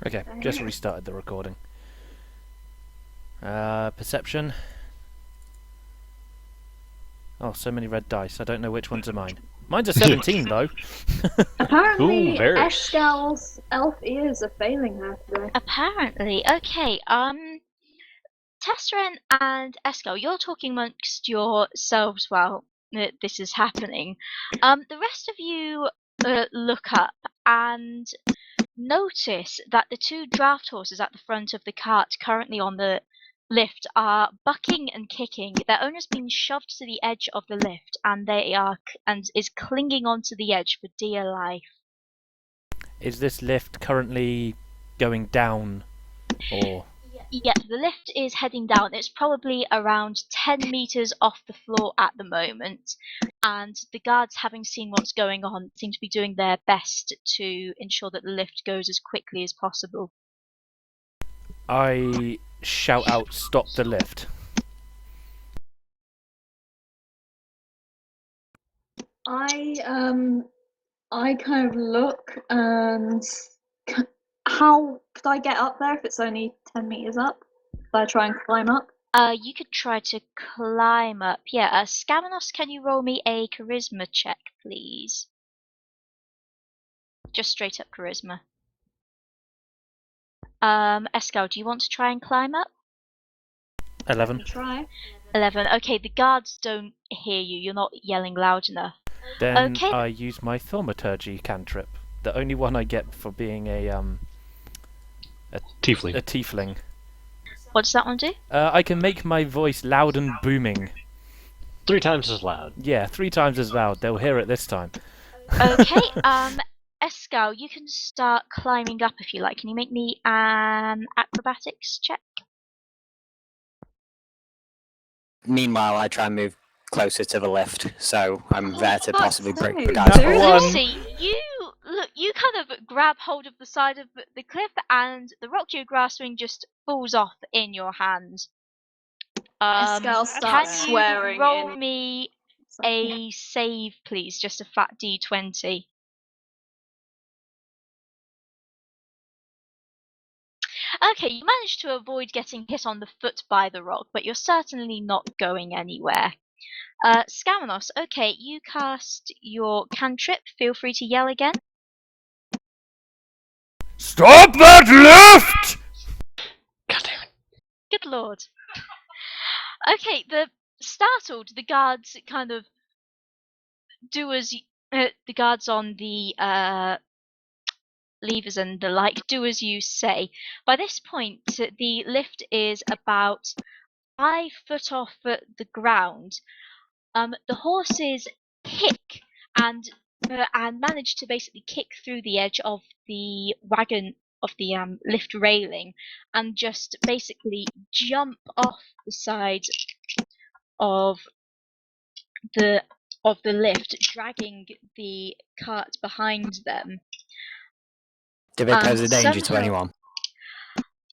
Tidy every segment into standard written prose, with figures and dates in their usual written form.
Okay, just restarted the recording. Perception. Oh, so many red dice. I don't know which ones are mine. Mine's a 17 though. Apparently, Ooh, very. Escal's elf ears are failing her today. Apparently. Okay, Tesseren and Eskel, you're talking amongst yourselves while this is happening. The rest of you look up and notice that the two draft horses at the front of the cart currently on the lift are bucking and kicking. Their owner's been shoved to the edge of the lift and is clinging onto the edge for dear life. Is this lift currently going down, or? Yeah, the lift is heading down. It's probably around 10 meters off the floor at the moment, and the guards, having seen what's going on, seem to be doing their best to ensure that the lift goes as quickly as possible. I shout out, "Stop the lift!" I kind of look and how could I get up there if it's only 10 meters up? Could I try and climb up? You could try to climb up. Yeah, Scamanos, can you roll me a charisma check, please? Just straight up charisma. Escal, do you want to try and climb up? 11. Try. 11. Okay, the guards don't hear you. You're not yelling loud enough. Then Okay. I use my thaumaturgy cantrip, the only one I get for being a Tiefling. tiefling. What does that one do? I can make my voice loud and booming. 3 times as loud. Yeah, 3 times as loud. They'll hear it this time. Okay, Escal, you can start climbing up if you like. Can you make me an acrobatics check? Meanwhile, I try and move closer to the lift, so I'm there to possibly break the sake. guy's That fall. one. Lucy, you kind of grab hold of the side of the cliff, and the rock you're grasping just falls off in your hand. Escal starts Can swearing you roll in me something. a save, please? Just a fat D20. Okay, you managed to avoid getting hit on the foot by the rock, but you're certainly not going anywhere. Scamanos, okay, you cast your cantrip. Feel free to yell again. Stop that lift! God damn it. Good lord. Okay, the guards kind of do as the guards on the levers and the like do as you say. By this point, the lift is about 5 foot off the ground. The horses kick and manage to basically kick through the edge of the wagon of the lift railing and just basically jump off the side of the lift, dragging the cart behind them. Did it pose a danger to Somehow- anyone?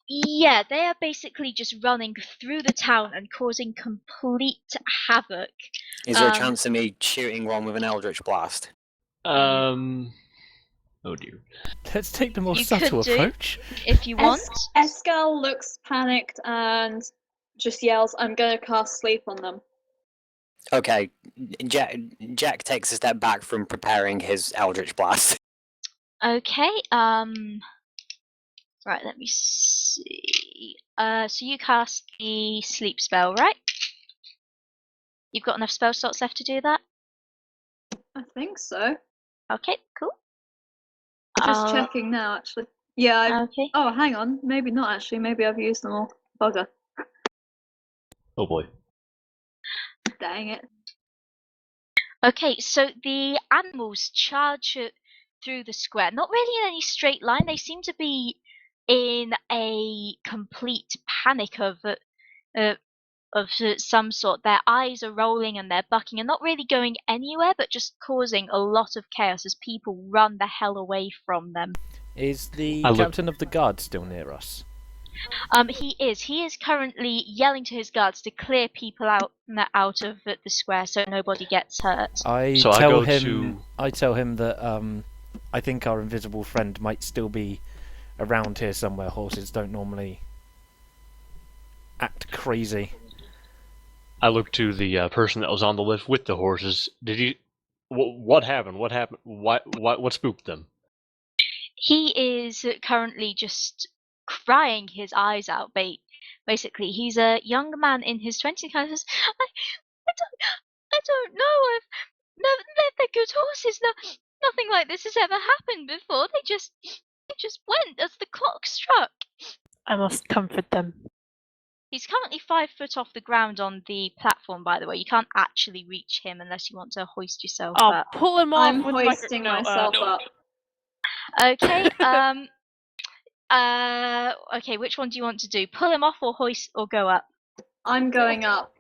Yeah, they are basically just running through the town and causing complete havoc. Is there a chance of me shooting one with an eldritch blast? Oh dear. Let's take the more You subtle could do. approach. If you want. Escal looks panicked and just yells, "I'm going to cast sleep on them." Okay, Jack takes a step back from preparing his eldritch blast. Okay, right, let me see. So you cast the sleep spell, right? You've got enough spell slots left to do that? I think so. Okay, cool. Just checking now, actually. Yeah. Okay. Oh, hang on. Maybe not, actually. Maybe I've used them all. Bugger. Oh boy. Dang it. Okay, so the animals charge through the square. Not really in any straight line. They seem to be in a complete panic of some sort. Their eyes are rolling and they're bucking and not really going anywhere, but just causing a lot of chaos as people run the hell away from them. Is the I look- captain of the guard still near us? He is. He is currently yelling to his guards to clear people out of the square so nobody gets hurt. I So I tell go him. to- I tell him that I think our invisible friend might still be around here somewhere. Horses don't normally act crazy. I look to the person that was on the lift with the horses. Did you? What happened? What happened? What spooked them? He is currently just crying his eyes out. Basically, he's a young man in his 20s. Kind of says, I don't know. They're good horses. No, nothing like this has ever happened before. They just went as the clock struck. I must comfort them. He's currently 5 foot off the ground on the platform. By the way, you can't actually reach him unless you want to hoist yourself I'll up. pull him off I'm with hoisting myself up. Okay. Okay. Which one do you want to do? Pull him off or hoist or go up? I'm going up.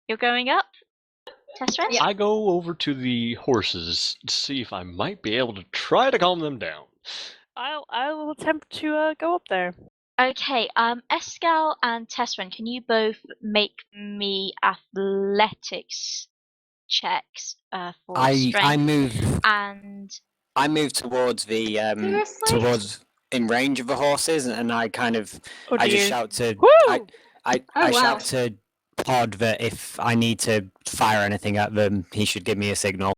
You're going up, Tessren? Yeah. I go over to the horses to see if I might be able to try to calm them down. I will attempt to go up there. Okay. Escal and Tessren, can you both make me athletics checks for strength? I move. And I move towards the Seriously? towards in range of the horses, and I kind of Oh I just dear. shout to Woo! I Oh, wow. shout to Pod that if I need to fire anything at them, he should give me a signal.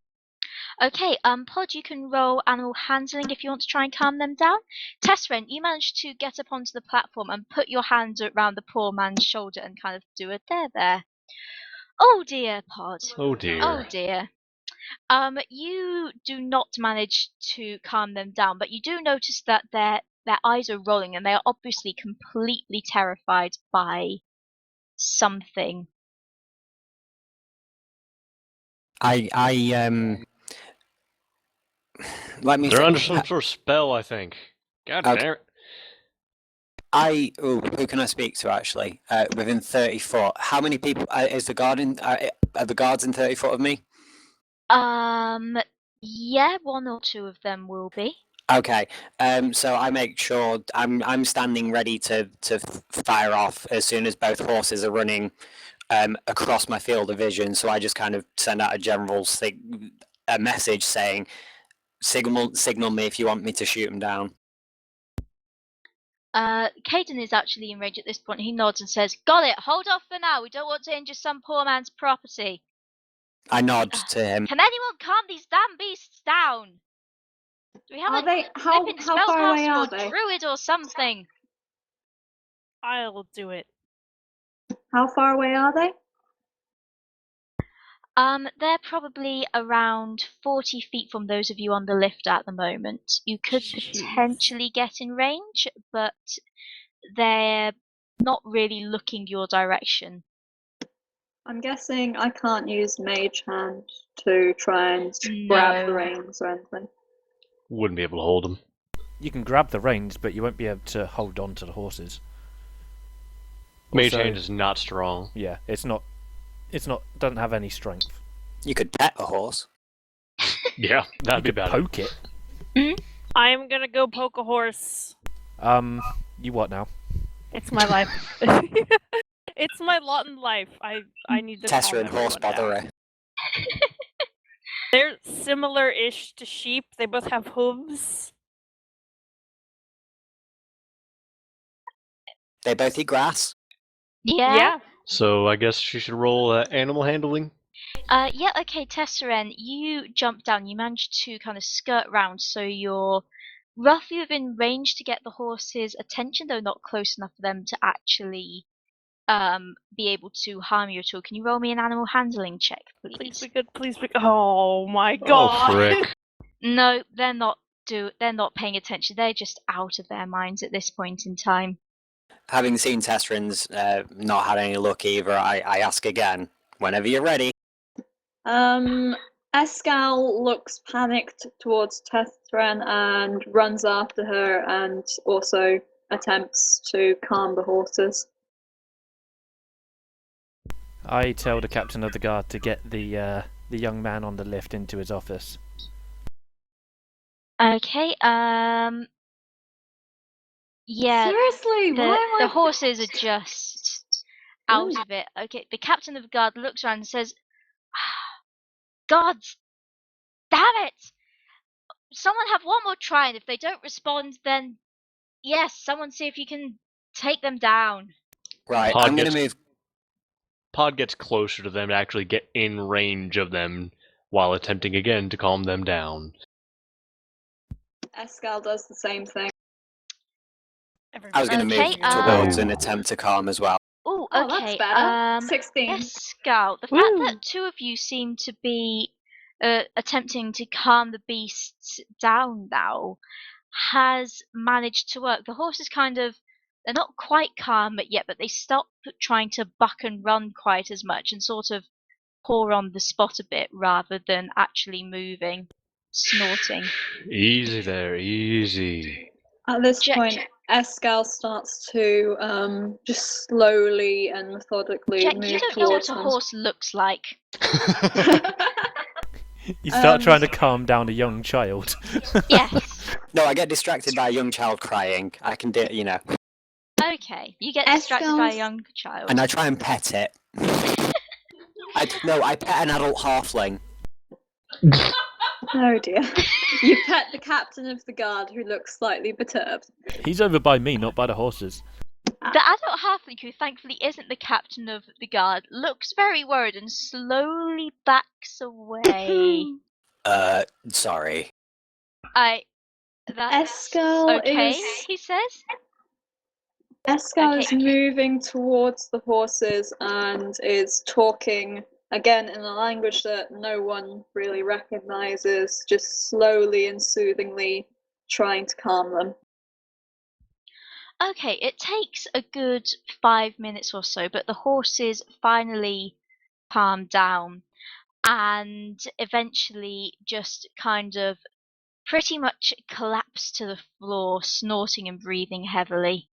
okay, Pod, you can roll animal handling if you want to try and calm them down. Tessren, you managed to get up onto the platform and put your hand around the poor man's shoulder and kind of do a there. Oh dear, Pod. Oh dear. Oh dear. You do not manage to calm them down, but you do notice that their eyes are rolling and they are obviously completely terrified by something. Let me. They're under some sort of spell, I think. God Okay. damn it. Who can I speak to actually? Within 30 foot. How many people is the guard in? Are the guards in 30 foot of me? Yeah, one or two of them will be. Okay. So I make sure I'm standing ready to fire off as soon as both horses are running across my field of vision. So I just kind of send out a general a message saying, signal me if you want me to shoot them down. Caden is actually in range at this point. He nods and says, "Got it. Hold off for now. We don't want to injure some poor man's property." I nod to him. Can anyone calm these damn beasts down? Do we have Are a they how flippin' far away spellcaster are or they? druid or something? I'll do it. How far away are they? They're probably around 40 feet from those of you on the lift at the moment. You could Jeez. potentially get in range, but they're not really looking your direction. I'm guessing I can't use Mage Hand to try and grab the No. reins or anything. Wouldn't be able to hold them. You can grab the reins, but you won't be able to hold on to the horses. Mage Also- hand is not strong. Yeah, it's not. Doesn't have any strength. You could pet a horse. Yeah, that'd be You could better. poke it. I am gonna go poke a horse. You what now? It's my life. It's my lot in life. I need to Tessa calm and horse everyone down. botherer. They're similar-ish to sheep. They both have hooves. They both eat grass. Yeah? So I guess she should roll animal handling. Yeah, okay, Tesseren, you jump down. You manage to kind of skirt round, so you're roughly within range to get the horse's attention, though not close enough for them to actually be able to harm you at all. Can you roll me an animal handling check, Please please? be good. Please be. Oh my god. Oh, frick. No, they're not paying attention. They're just out of their minds at this point in time. Having seen Tesserin's not had any luck either, I ask again. Whenever you're ready. Escal looks panicked towards Tethran and runs after her and also attempts to calm the horses. I tell the captain of the guard to get the young man on the lift into his office. Okay, yeah, Seriously, why am the I... horses are just out of it. Okay, the captain of the guard looks around and says, "Gods, damn it! Someone have one more try, and if they don't respond, then Yes, someone see if you can take them down. Right, Pod I'm going to gets- move. Pod gets closer to them to actually get in range of them while attempting again to calm them down. Escal does the same thing. I was going to Okay, move towards Oh. an attempt to calm as well. Oh, Oh, that's okay. better. 16. Yes, Scout. The fact that Woo. two of you seem to be attempting to calm the beasts down now has managed to work. The horses they're not quite calm yet, but they stop trying to buck and run quite as much and sort of paw on the spot a bit rather than actually moving, snorting. Easy there, easy. At this Jack- point, Escal starts to just slowly and methodically Jack, move you don't know what towards a them. horse looks like. You start Um, trying to calm down a young child. Yes. No, I get distracted by a young child crying. I can do it, you know. Okay, you get distracted by a Escal's- young child. And I try and pet it. I pet an adult halfling. Oh dear. You pet the captain of the guard who looks slightly perturbed. He's over by me, not by the horses. The adult halfling, who thankfully isn't the captain of the guard, looks very worried and slowly backs away. Sorry. That's Escal okay, is- he says. Escal is Okay. moving towards the horses and is talking again in a language that no one really recognizes, just slowly and soothingly trying to calm them. Okay, it takes a good 5 minutes or so, but the horses finally calm down and eventually just kind of pretty much collapse to the floor, snorting and breathing heavily.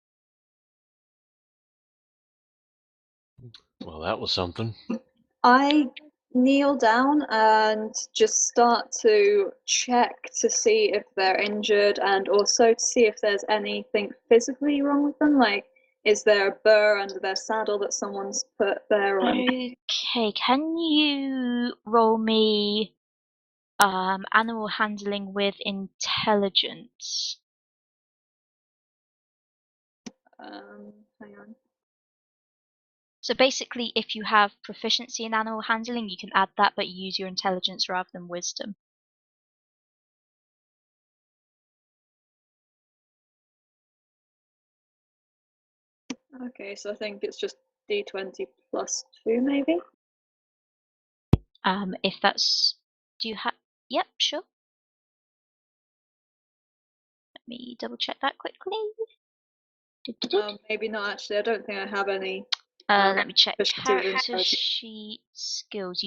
Well, that was something. I kneel down and just start to check to see if they're injured and also to see if there's anything physically wrong with them. Like, is there a burr under their saddle that someone's put there? Or anything? Okay, can you roll me animal handling with intelligence? Hang on. So basically, if you have proficiency in animal handling, you can add that, but use your intelligence rather than wisdom. Okay, so I think it's just d20 plus 2, maybe? If that's, do you have? Yep, sure. Let me double check that quickly. Maybe not actually. I don't think I have any. Let me check proficiency with character intelligence. sheet skills.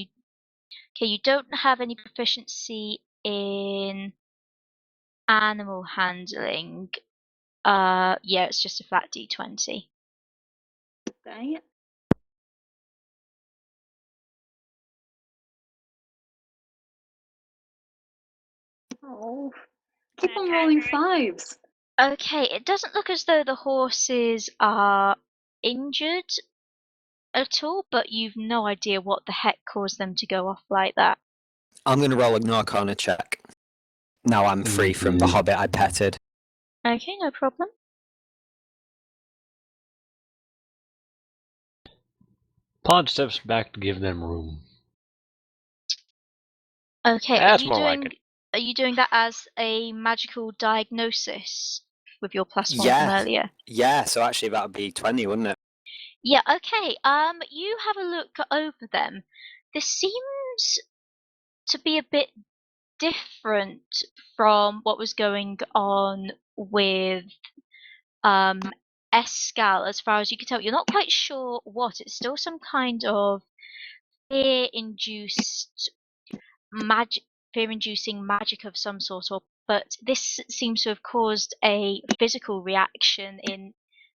You don't have any proficiency in animal handling. Yeah, it's just a flat d20. Dang it. Oh, keep on rolling 5s. Okay, it doesn't look as though the horses are injured at all, but you've no idea what the heck caused them to go off like that. I'm going to roll a Arcana check. Now I'm free from the hobbit I petted. Okay, no problem. Pod steps back to give them room. Okay, That's more like it. Are you doing that as a magical diagnosis with your +1 from Yeah. earlier? Yeah, so actually that would be 20, wouldn't it? Yeah, okay. You have a look over them. This seems to be a bit different from what was going on with Escal, as far as you can tell. You're not quite sure what. It's still some kind of fear-induced magic, fear-inducing magic of some sort, but this seems to have caused a physical reaction in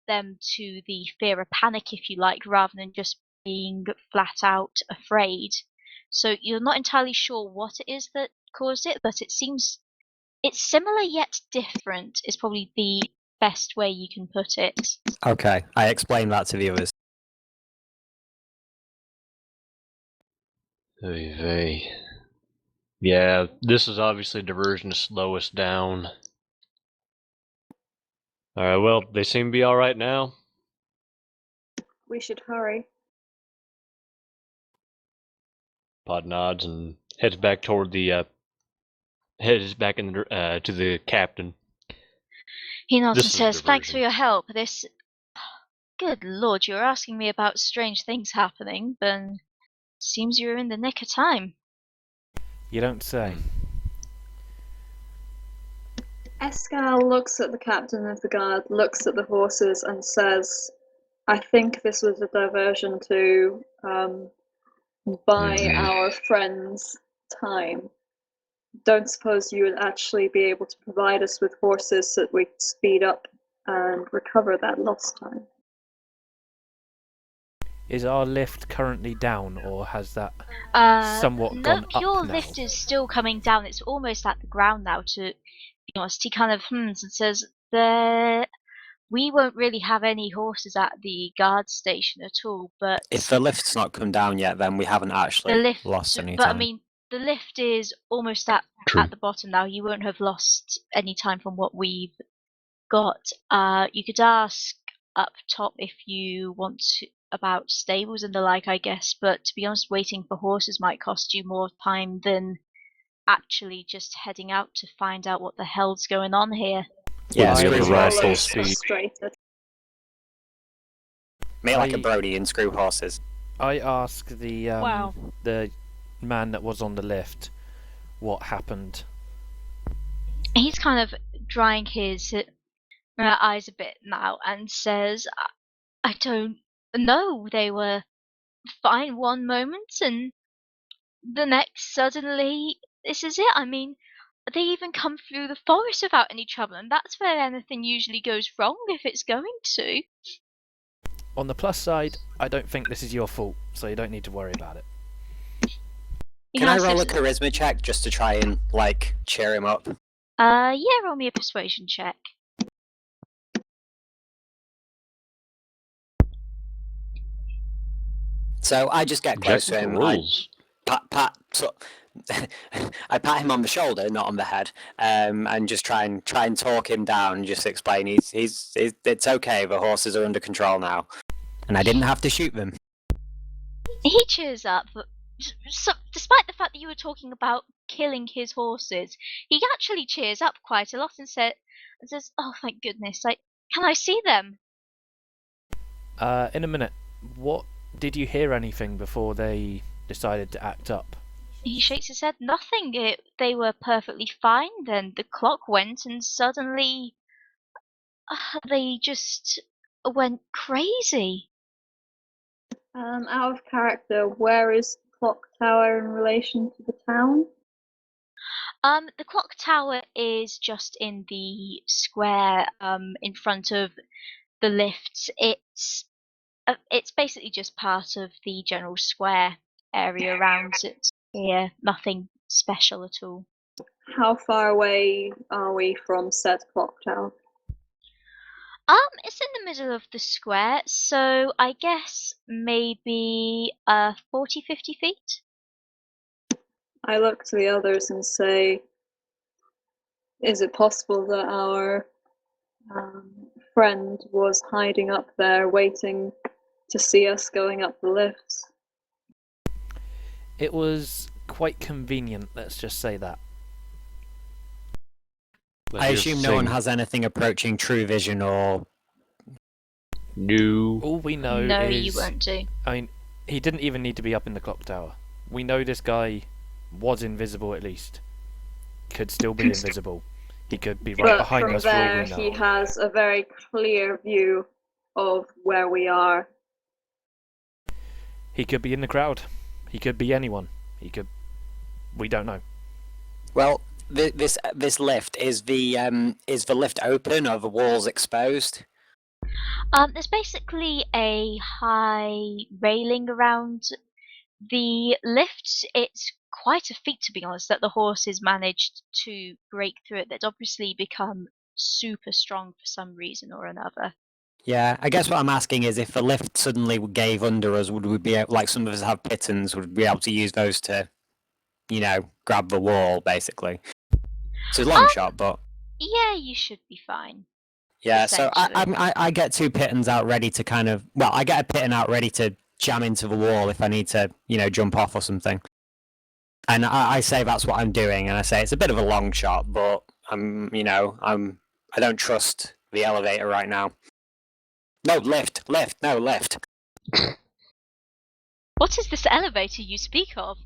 them to the fear or panic, if you like, rather than just being flat out afraid. So you're not entirely sure what it is that caused it, but it seems it's similar yet different is probably the best way you can put it. Okay, I explained that to viewers. Oy vey. Yeah, this is obviously a diversion to slow us down. Alright, well, they seem to be alright now. We should hurry. Pod nods and heads back toward the heads back in the, to the captain. He nods This and is a says, "Thanks for diversion. your help. This, good lord, you were asking me about strange things happening, but seems you were in the nick of time." You don't say. Escal looks at the captain of the guard, looks at the horses, and says, I think this was a diversion to buy our friends time. Don't suppose you would actually be able to provide us with horses so that we could speed up and recover that lost time? Is our lift currently down, or has that somewhat No, gone up your now? lift is still coming down. It's almost at the ground now. To be honest, he kind of hums and says, we won't really have any horses at the guard station at all, but If the lift's not come down yet, then we haven't the actually lift. lost any But I time. mean, the lift is almost at True. the bottom now. You won't have lost any time from what we've got. You could ask up top if you want to, about stables and the like, I guess. But to be honest, waiting for horses might cost you more time than actually just heading out to find out what the hell's going on here. Yeah, I we have screw to ride horses. full Looks speed. frustrated. Me like a I- Brody and screw horses. I ask the Wow. the man that was on the lift what happened. He's kind of drying his eyes a bit now and says, I don't know. They were fine one moment and the next suddenly this is it. I mean, they even come through the forest without any trouble, and that's where anything usually goes wrong if it's going to. On the plus side, I don't think this is your fault, so you don't need to worry about it. Can I roll a charisma check just to try and, like, cheer him up? Yeah, roll me a persuasion check. So I just get close to him. I Rules. I pat him on the shoulder, not on the head, and just try and talk him down. And just explain it's okay. The horses are under control now, and I didn't have to shoot them. He cheers up, but despite the fact that you were talking about killing his horses, he actually cheers up quite a lot and says, "Oh, thank goodness! Can I see them?" In a minute. What did you hear anything before they decided to act up? He shakes his head. Nothing. They were perfectly fine. Then the clock went, and suddenly they just went crazy. Out of character, where is the clock tower in relation to the town? The clock tower is just in the square in front of the lifts. It's basically just part of the general square area around it. Yeah, nothing special at all. How far away are we from said clock tower? It's in the middle of the square, so I guess maybe 40, 50 feet. I look to the others and say, is it possible that our friend was hiding up there waiting to see us going up the lifts? It was quite convenient, let's just say that. Let's I just assume no one sing has anything approaching true vision or. new. All we know No, is... you won't do. I mean, he didn't even need to be up in the clock tower. We know this guy was invisible at least. Could still be invisible. He could be right But behind from us for all there, we know. he has a very clear view of where we are. He could be in the crowd. He could be anyone. He could... We don't know. Well, this lift is the lift open or the walls exposed? There's basically a high railing around the lift. It's quite a feat, to be honest, that the horses managed to break through it. They'd obviously become super strong for some reason or another. Yeah, I guess what I'm asking is if the lift suddenly gave under us, would we be like some of us have pitons? Would we be able to use those to, grab the wall basically? It's a long shot, but Yeah, you should be fine. Yeah, so I, essentially. I get two pittons out ready to kind of, well, I get a pitten out ready to jam into the wall if I need to, jump off or something. And I say that's what I'm doing, and I say it's a bit of a long shot, but I don't trust the elevator right now. No, lift, no, lift. What is this elevator you speak of?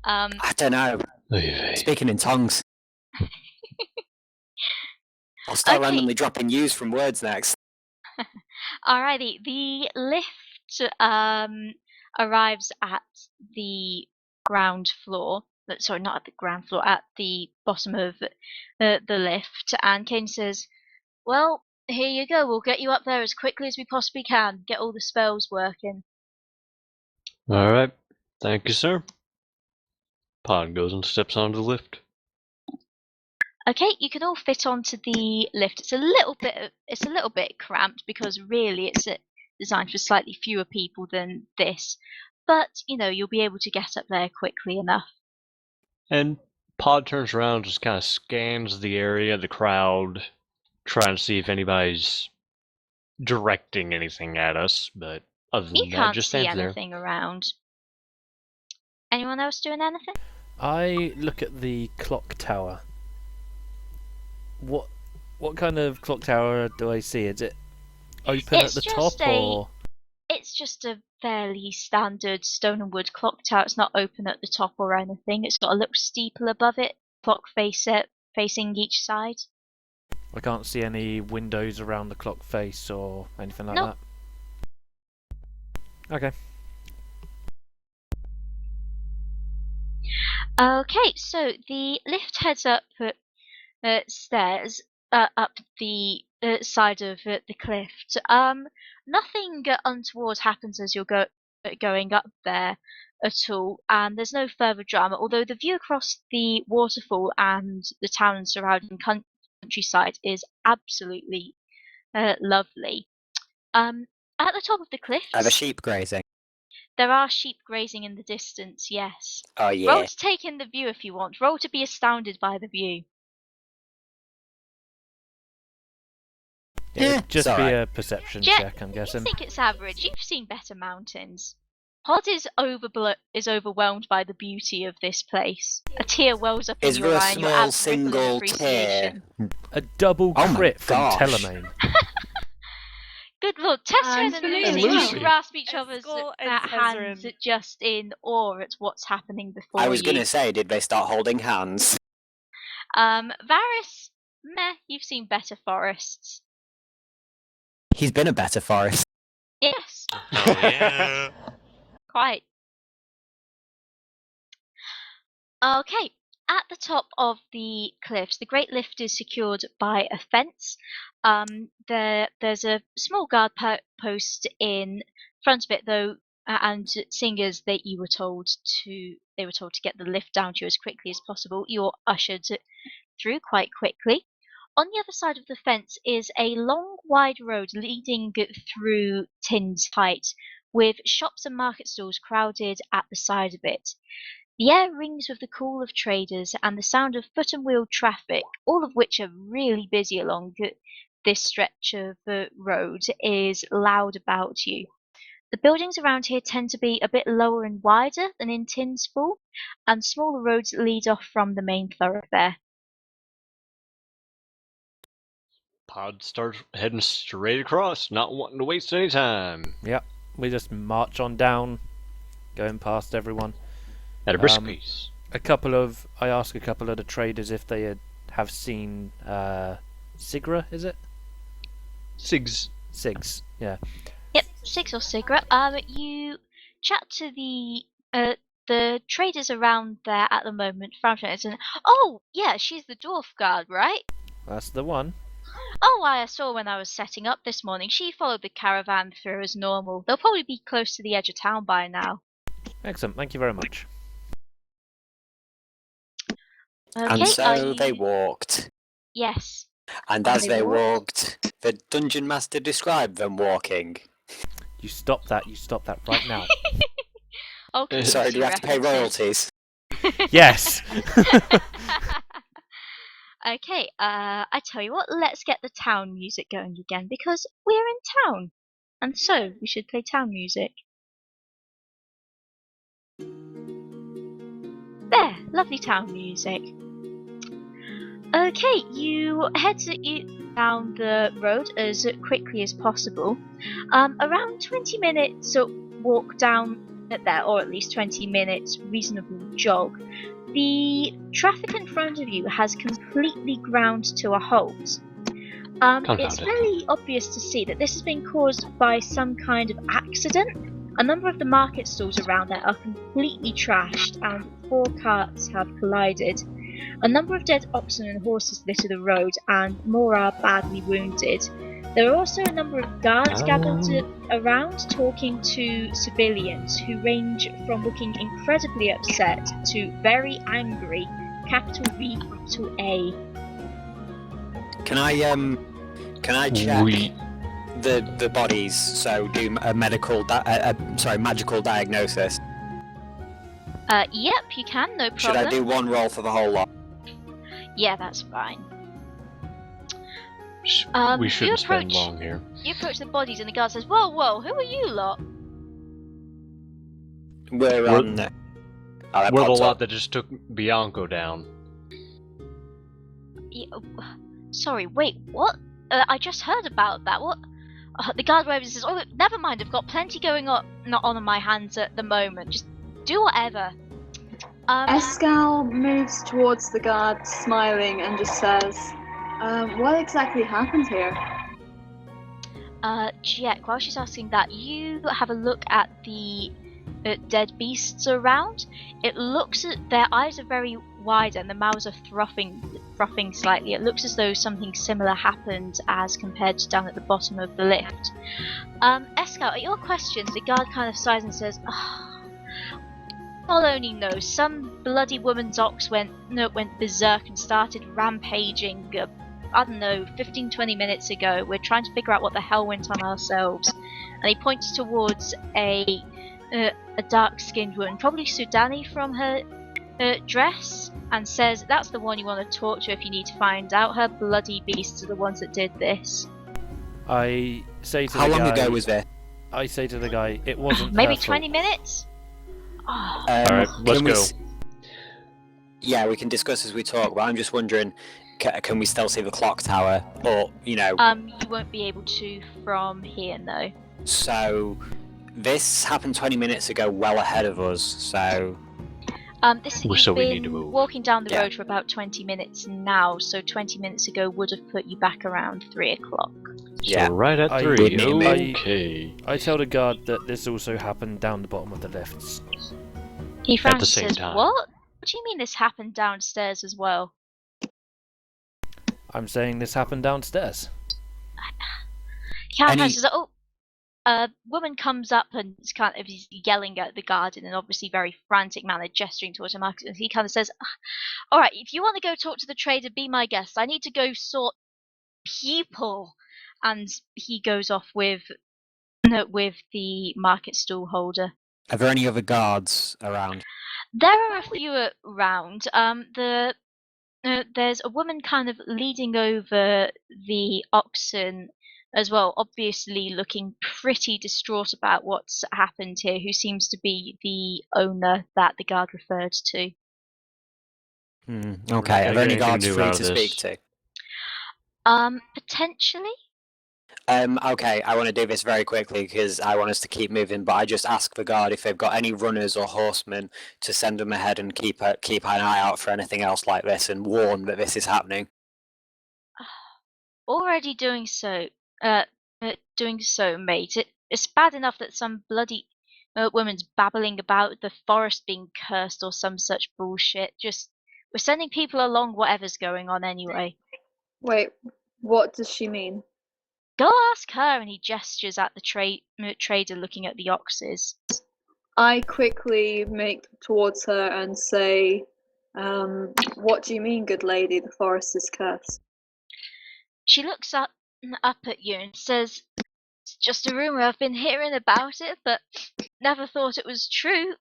I don't know. Speaking in tongues. I'll start Okay. randomly dropping U's from words next. Alrighty, the lift arrives at the ground floor. Sorry, not at the ground floor, at the bottom of the lift. And Kane says, "Well, here you go. We'll get you up there as quickly as we possibly can. Get all the spells working." All right. Thank you, sir. Pod goes and steps onto the lift. Okay, you can all fit onto the lift. It's a little bit cramped because really it's designed for slightly fewer people than this, but you'll be able to get up there quickly enough. And Pod turns around, just kind of scans the area, the crowd, trying to see if anybody's directing anything at us. But other than You that, can't just see stands there. anything around. Anyone else doing anything? I look at the clock tower. What kind of clock tower do I see? Is it open It's at the just top or? It's just a fairly standard stone and wood clock tower. It's not open at the top or anything. It's got a little steeple above it, clock facing each side. I can't see any windows around the clock face or anything like Nope. that. Okay. Okay, so the lift heads up stairs up the side of the cliff. Nothing untoward happens as you're going up there at all, and there's no further drama. Although the view across the waterfall and the town and surrounding countryside is absolutely lovely. At the top of the cliffs, Are the sheep grazing? there are sheep grazing in the distance. Yes. Oh, yeah. Roll to take in the view if you want. Roll to be astounded by the view. Yeah, just it's be alright. a perception Jet, check, I'm You guessing. think it's average. You've seen better mountains. Pod is overwhelmed by the beauty of this place. A tear wells up Is in there your a eye and your small abs ripple in single appreciation. A double Oh my crit from gosh. Telemaine. Good lord, Tessrin and And Lucy Lucy. grasp each other's Eskel and hands Tezrin. just in awe at what's happening before I was you. going to say, did they start holding hands? Varys, meh, you've seen better forests. He's been a better forest. Yes, Oh yeah. quite. Okay, at the top of the cliffs, the great lift is secured by a fence. There's a small guard post in front of it, though, and seeing as that they were told to get the lift down to you as quickly as possible, you're ushered through quite quickly. On the other side of the fence is a long, wide road leading through Tin's Height, with shops and market stalls crowded at the side of it. The air rings with the call of traders and the sound of foot and wheel traffic, all of which are really busy along this stretch of the road, is loud about you. The buildings around here tend to be a bit lower and wider than in Tinspool, and smaller roads lead off from the main thoroughfare. Pod starts heading straight across, not wanting to waste any time. Yep, we just march on down, going past everyone. At a brisk pace. I ask a couple of the traders if they have seen Sigra, is it? Sigs. Sigs, yeah. Yep, Six or Sigra. You chat to the traders around there at the moment. And oh, yeah, she's the dwarf guard, right? That's the one. Oh, I saw when I was setting up this morning. She followed the caravan through as normal. They'll probably be close to the edge of town by now. Excellent, thank you very much. Okay, And are so they you- walked. Yes. And Are as they they walked? walked, the dungeon master described them walking. You stop that right now. Okay. Sorry, do you have to pay royalties? Yes! Okay, I tell you what, let's get the town music going again because we're in town. And so we should play town music. There, lovely town music. Okay, you head down the road as quickly as possible. Around 20 minutes walk down there, or at least 20 minutes reasonable jog. The traffic in front of you has completely ground to a halt. It's fairly obvious to see that this has been caused by some kind of accident. A number of the market stalls around there are completely trashed and 4 carts have collided. A number of dead oxen and horses litter the road and more are badly wounded. There are also a number of guards gathered around talking to civilians who range from looking incredibly upset to very angry, capital V, capital A. Can I check the bodies? So do a magical diagnosis. Yep, you can, no problem. Should I do one roll for the whole lot? Yeah, that's fine. We shouldn't spend long here. You approach the bodies and the guard says, "Whoa, whoa, who are you lot?" We're on the... We're the lot that just took Bianco down. Yeah, sorry, wait, what? I just heard about that. What? The guard waves and says, "Oh, never mind. I've got plenty going on, not on my hands at the moment. Just do whatever." Escal moves towards the guard, smiling, and just says, "What exactly happened here?" Jack, while she's asking that, you have a look at the dead beasts around. It looks at their eyes are very wide and the mouths are frothing slightly. It looks as though something similar happened as compared to down at the bottom of the lift. Escal, at your questions, the guard kind of sighs and says, "God only knows. Some bloody woman's ox went berserk and started rampaging. I don't know, 15-20 minutes ago. We're trying to figure out what the hell went on ourselves." And he points towards a dark-skinned woman, probably Sudani from her dress, and says, "That's the one you want to talk to if you need to find out. Her bloody beasts are the ones that did this." I say to How the long guy, ago was this? I say to the guy, it wasn't Maybe her fault. 20 minutes? Oh. Alright, let's go. Yeah, we can discuss as we talk, but I'm just wondering, can we still see the clock tower? Or, you know... You won't be able to from here, no. So, this happened 20 minutes ago, well ahead of us, so... You've we need to been move. walking down the Yeah. road for about 20 minutes now, so 20 minutes ago would have put you back around 3 o'clock. Yeah. So right at I- 3. I- Okay. I tell the guard that this also happened down the bottom of the lifts. He frowns and same says, time. "What? What do you mean this happened downstairs as well?" I'm saying this happened downstairs. Cat Any- says, "Oh." A woman comes up and is kind of yelling at the guard in an obviously very frantic manner, gesturing towards him. And he kind of says, "Alright, if you want to go talk to the trader, be my guest. I need to go sort people." And he goes off with the market stall holder. Are there any other guards around? There are a few around. There's a woman kind of leading over the oxen as well, obviously looking pretty distraught about what's happened here, who seems to be the owner that the guard referred to. Okay, are there any Anything guards new free out to of speak this? to? Potentially? Okay, I want to do this very quickly because I want us to keep moving, but I just ask the guard if they've got any runners or horsemen to send them ahead and keep an eye out for anything else like this and warn that this is happening. Already doing so, mate. It's bad enough that some bloody woman's babbling about the forest being cursed or some such bullshit. Just, we're sending people along whatever's going on anyway. Wait, what does she mean? Go ask her, and he gestures at the trader looking at the oxes. I quickly make towards her and say, "What do you mean, good lady? The forest is cursed." She looks up at you and says, "It's just a rumor. I've been hearing about it, but never thought it was true."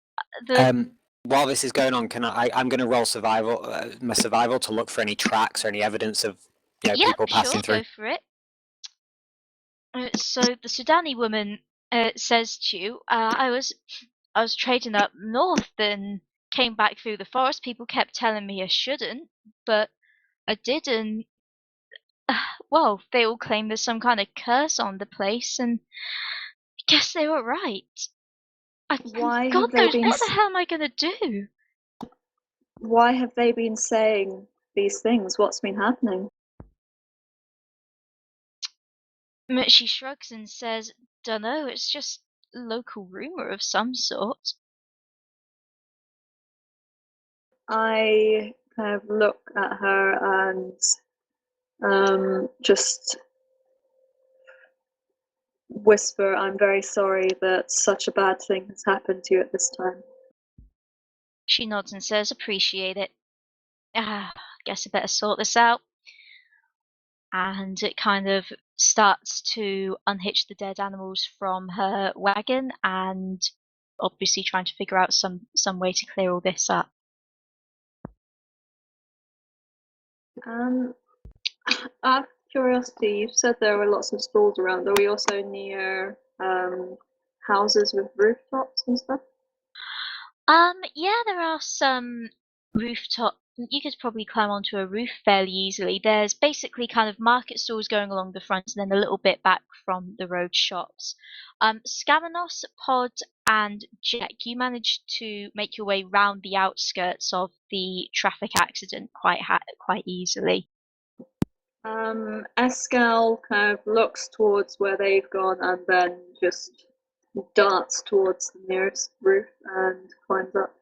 while this is going on, can I'm going to roll survival, my survival to look for any tracks or any evidence of Yep, people passing sure, through. go for it. So the Sudani woman says to you, I was trading up north and came back through the forest. People kept telling me I shouldn't, but I did, and well, they all claim there's some kind of curse on the place, and I guess they were right. Why God have they knows been? what the hell am I gonna do? Why have they been saying these things? What's been happening? She shrugs and says, "Dunno, it's just local rumor of some sort." I kind of look at her and just whisper, "I'm very sorry that such a bad thing has happened to you at this time." She nods and says, "Appreciate it. Guess I better sort this out." And it kind of starts to unhitch the dead animals from her wagon and obviously trying to figure out some way to clear all this up. Out of curiosity, you said there were lots of stalls around. Are we also near houses with rooftops and stuff? Yeah, there are some rooftop. You could probably climb onto a roof fairly easily. There's basically kind of market stalls going along the front, and then a little bit back from the road shops. Scamanos, Pod, and Jack, you managed to make your way round the outskirts of the traffic accident quite easily. Escal kind of looks towards where they've gone and then just darts towards the nearest roof and climbs up.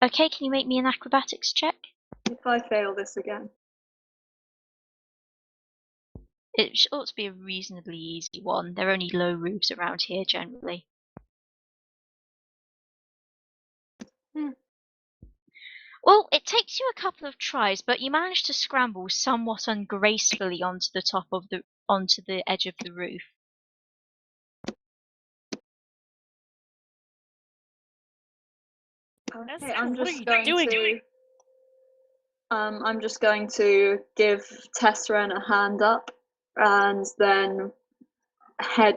Okay, can you make me an acrobatics check? If I fail this again. It ought to be a reasonably easy one. There are only low roofs around here generally. Well, it takes you a couple of tries, but you manage to scramble somewhat ungracefully onto the edge of the roof. Okay, I'm what are just you going doing? to. I'm just going to give Tesseren a hand up, and then head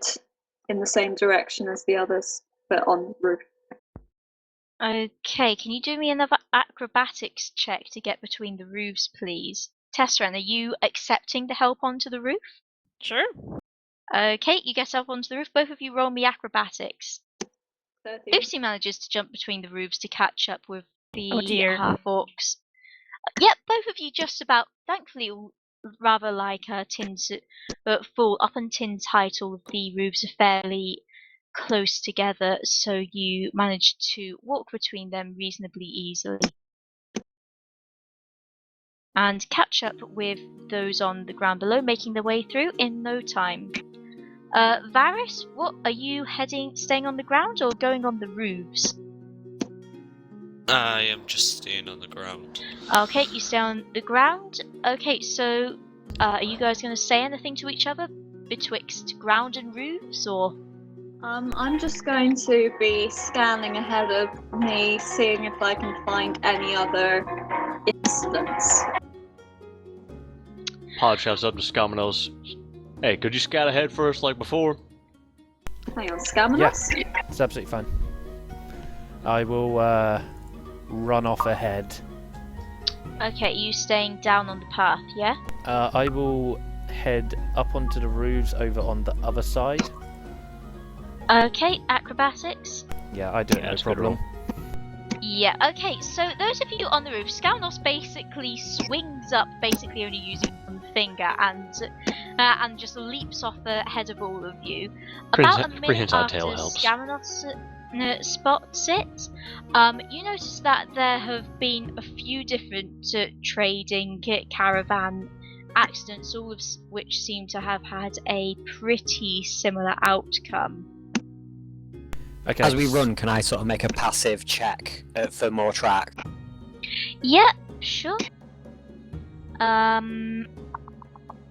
in the same direction as the others, but on the roof. Okay, can you do me another acrobatics check to get between the roofs, please? Tesseren, are you accepting the help onto the roof? Sure. Okay, you get up onto the roof. Both of you roll me acrobatics. 13. Lucy manages to jump between the roofs to catch up with the Oh dear. half-orcs. Yep, both of you just about, thankfully, rather like Tin's full up on Tin's height. All of the roofs are fairly close together, so you manage to walk between them reasonably easily and catch up with those on the ground below, making their way through in no time. Varys, what are you staying on the ground or going on the roofs? I am just staying on the ground. Okay, you stay on the ground. Okay, so are you guys going to say anything to each other betwixt ground and roofs, or? I'm just going to be scanning ahead of me, seeing if I can find any other incidents. Pod shouts up to Scamanos. Hey, could you scout ahead for us like before? Hang on, Scamanos? Yeah, it's absolutely fine. I will run off ahead. Okay, you staying down on the path, yeah? I will head up onto the roofs over on the other side. Okay, acrobatics. Yeah, I do it, Yeah, no that's a good problem. Yeah, okay, so those of you on the roof, Scamanos basically swings up, basically only using one finger, and just leaps off ahead of all of you. About a minute inside after tail helps. Scamanos spots it, you notice that there have been a few different trading caravan accidents, all of which seem to have had a pretty similar outcome. Okay. As we run, can I sort of make a passive check for more track? Yeah, sure.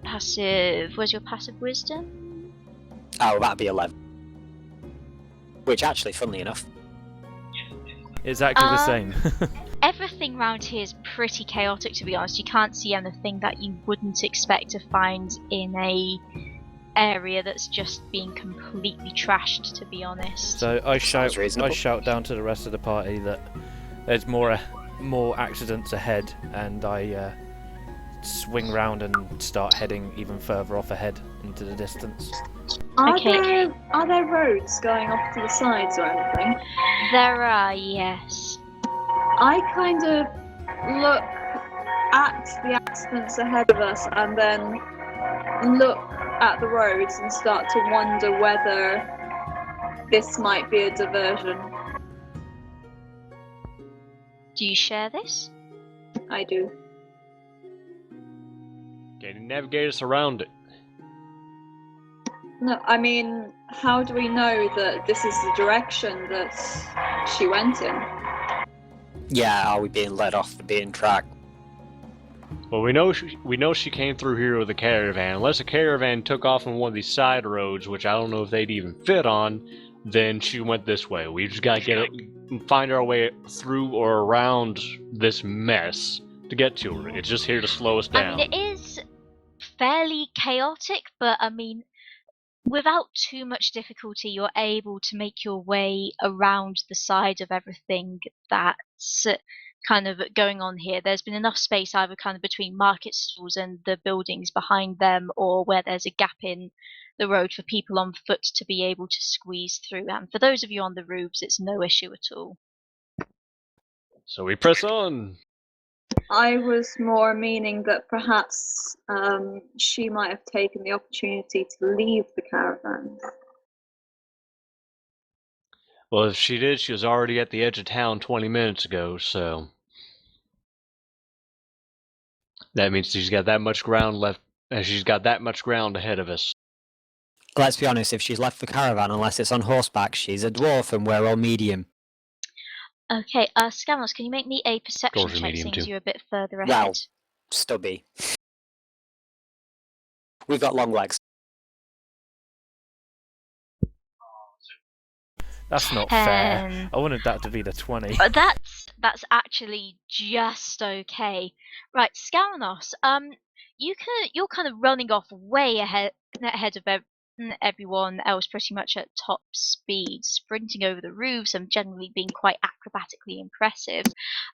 Passive. Where's your passive wisdom? Oh, that'd be 11. Which actually, funnily enough, Exactly the same. Everything around here is pretty chaotic, to be honest. You can't see anything that you wouldn't expect to find in a area that's just being completely trashed, to be honest. So I Sounds reasonable. shout down to the rest of the party that there's more accidents ahead, and I swing round and start heading even further off ahead into the distance. Okay. Are there roads going off to the sides or anything? There are, yes. I kind of look at the accidents ahead of us and then look at the roads and start to wonder whether this might be a diversion. Do you share this? I do. Can you navigate us around it? No, I mean, how do we know that this is the direction that she went in? Yeah, are we being led off the beaten track? Well, we know she came through here with a caravan. Unless a caravan took off on one of these side roads, which I don't know if they'd even fit on, then she went this way. We just gotta find our way through or around this mess to get to her. It's just here to slow us down. I mean, it is fairly chaotic, but I mean, without too much difficulty, you're able to make your way around the side of everything that's kind of going on here. There's been enough space either kind of between market stalls and the buildings behind them, or where there's a gap in the road for people on foot to be able to squeeze through. And for those of you on the roofs, it's no issue at all. So we press on. I was more meaning that perhaps she might have taken the opportunity to leave the caravan. Well, if she did, she was already at the edge of town 20 minutes ago, so that means she's got that much ground left, and she's got that much ground ahead of us. Let's be honest, if she's left the caravan, unless it's on horseback, she's a dwarf and we're all medium. Okay, Scammers, can you make me a perception Dwarves are check, medium seeing too. as you're a bit further Well, ahead? Stubby. We've got long legs. That's not fair. 10. I wanted that to be the 20. But that's actually just okay. Right, Scalanos, you're kind of running off way ahead of everyone else, pretty much at top speed, sprinting over the roofs and generally being quite acrobatically impressive.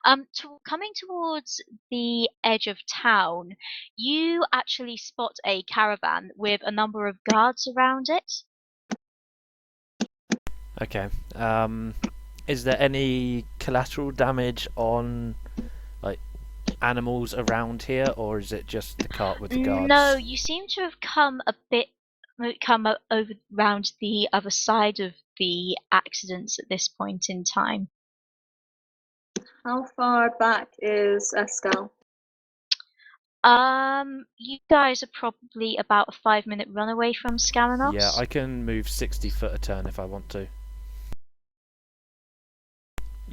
Coming towards the edge of town, you actually spot a caravan with a number of guards around it. Okay. Is there any collateral damage on, like, animals around here, or is it just the cart with the guards? No, you seem to have come over round the other side of the accidents at this point in time. How far back is Escal? You guys are probably about a 5-minute run away from Scalanos. Yeah, I can move 60 foot a turn if I want to.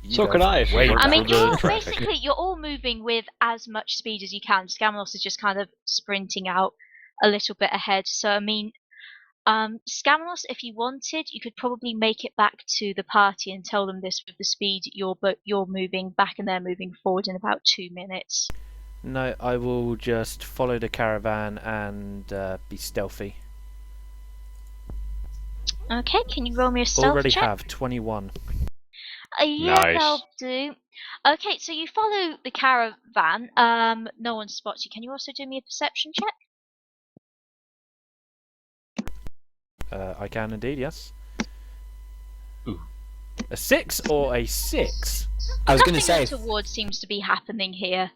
So can I, if Way it works I mean, for the you're traffic. basically you're all moving with as much speed as you can. Scamanos is just kind of sprinting out a little bit ahead. So I mean, Scamanos, if you wanted, you could probably make it back to the party and tell them this with the speed you're moving back and they're moving forward in about 2 minutes. No, I will just follow the caravan and be stealthy. Okay, can you roll me a stealth Already check? have 21. Yeah, Nice. that'll do. Okay, so you follow the caravan. No one spots you. Can you also do me a perception check? I can indeed, yes. Ooh. A 6 or a 6? I was going to Nothing say, untoward seems to be happening here.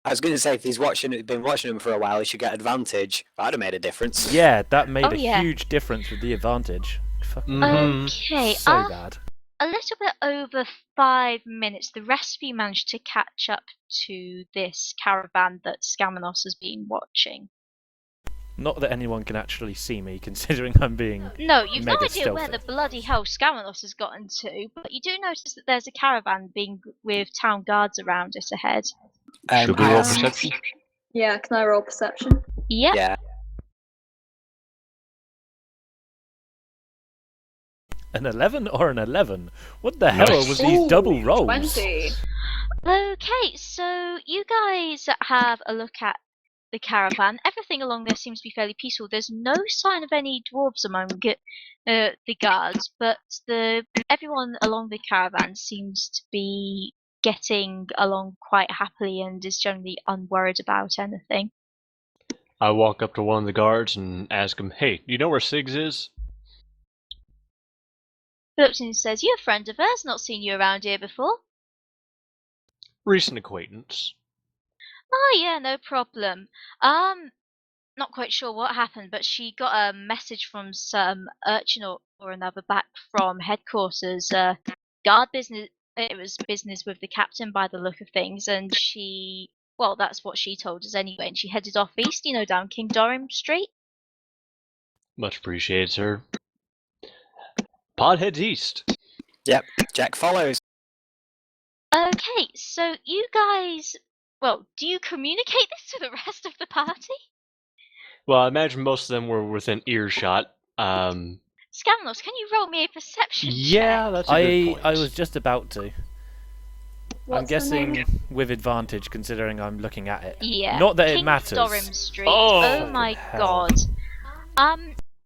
if he's been watching him for a while, he should get advantage. That'd have made a difference. Yeah, that made Oh, a yeah. huge difference with the advantage. Fucking Mhm. Okay, so bad. a little bit over 5 minutes, the rest of you managed to catch up to this caravan that Scamanos has been watching. Not that anyone can actually see me, considering I'm being... No, you've no Mega idea where stealthy. the bloody hell Scamanos has gotten to, but you do notice that there's a caravan with town guards around it ahead. Should we roll Um, perception? Yeah, can I roll perception? Yep. Yeah. An 11 or an 11? What the hell Nice. was these double rolls? 20. Okay, so you guys have a look at the caravan. Everything along there seems to be fairly peaceful. There's no sign of any dwarves among the guards, but everyone along the caravan seems to be getting along quite happily and is generally unworried about anything. I walk up to one of the guards and ask him, "Hey, do you know where Siggs is?" Phillipson says, "You're a friend of hers, not seen you around here before." Recent acquaintance. Oh yeah, no problem. Not quite sure what happened, but she got a message from some urchin or another back from headquarters. Guard business. It was business with the captain by the look of things, and well, that's what she told us anyway. And she headed off east, down King Dorim Street. Much appreciated, sir. Pod heads east. Yep, Jack follows. Okay, so you guys, well, do you communicate this to the rest of the party? Well, I imagine most of them were within earshot. Scamlos, can you roll me a perception check? Yeah, that's a good point. I was just about to. I'm What's the name? guessing with advantage, considering I'm looking at it. Yeah. Not that King it matters. Dorim Street. Oh, Oh my hell. god.